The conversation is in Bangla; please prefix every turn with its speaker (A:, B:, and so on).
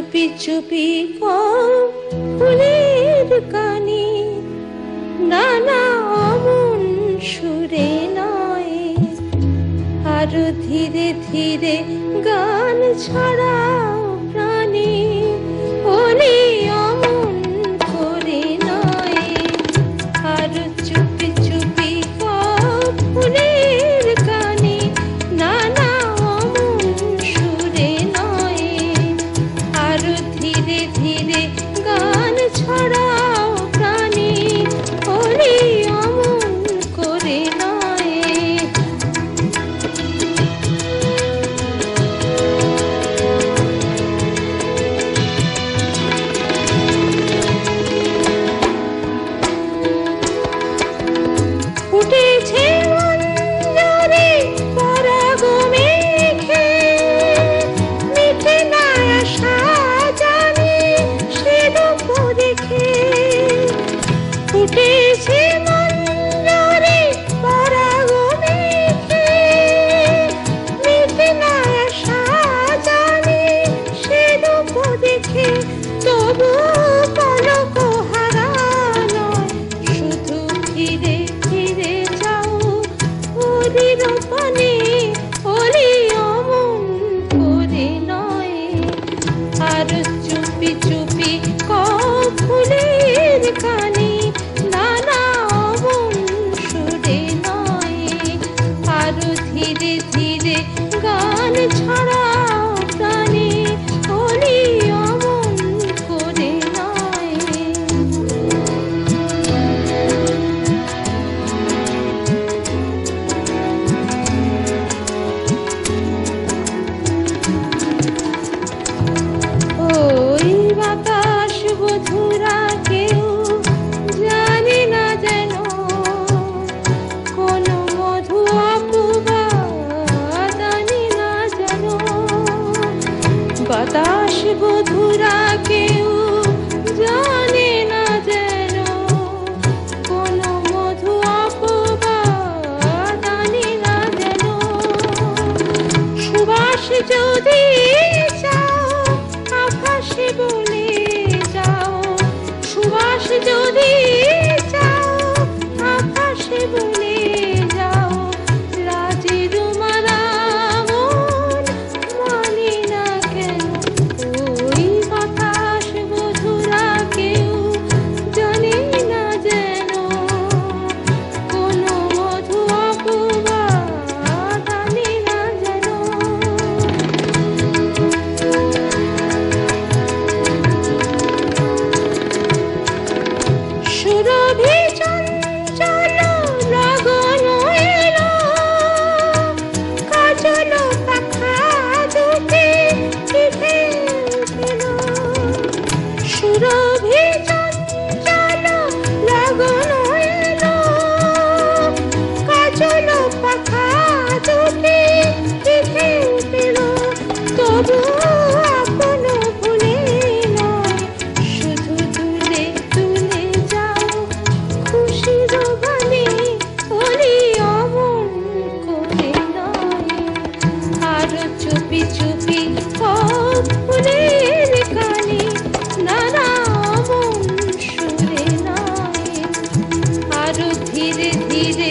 A: চুপি চুপি ফুলের কানে নানা অমন সুরে নয়, আরো ধীরে ধীরে গান ছড়াও প্রাণে, ওলি অমন করে নয়। আরো চুপি চুপি ফুলের কানে নানা অমন সুরে নয়, আরো ধীরে ধীরে গান ছড়াও প্রাণে, ওলি অমন করে নয়। উঠেছে মঞ্জরে পরাগ মেঘে, মিটে না আশা জানি সে রূপ দেখে। উঠেছে মঞ্জরে পরাগ মেঘে, মিটে না আশা জানি সে রূপ দেখে। তবু পলক হারা নয়, শুধু ধীরে ধীরে যাও ওদের পানে, ওলি অমন করে নয়। আর চুপি চুপি ফুলের কানে নানা অমন সুরে নয়, আরো ধীরে ধীরে গান ছড়াও প্রাণে, ওলি অমন করে নয়। ওই বাতাস বধুরা কেউ জানে না যেন, কোন মধু অপবাদানি না যেন। বাতাস বধুরা কেউ জানে না যেন, কোন মধু অপবাদানি না যেন। সুবাস যদি চাও আকাশে বলে যাও, সুবাস যদি চাও আকাশে বলে যাও। রাজের মারা মন মানে না কেন, ওই বাতাস বধুরা কেউ জানে না যেন, কোন মধু অপবাদানি না যেন। সুরভি চঞ্চল লগন এলো, কাজল পাখা দুটি পিঠে উঠিল। সুরভি চঞ্চল লগন এলো, কাজল পাখা দুটি পিঠে উঠিল। তবু আপন ভুলে নয়, শুধু তুলে তুলে যাও খুশির গানে, ওলি অমন করে নয়। আরো চুপি চুপি ফুলের কানে নানা অমন সুরে নয়, আরো ধীরে ধীরে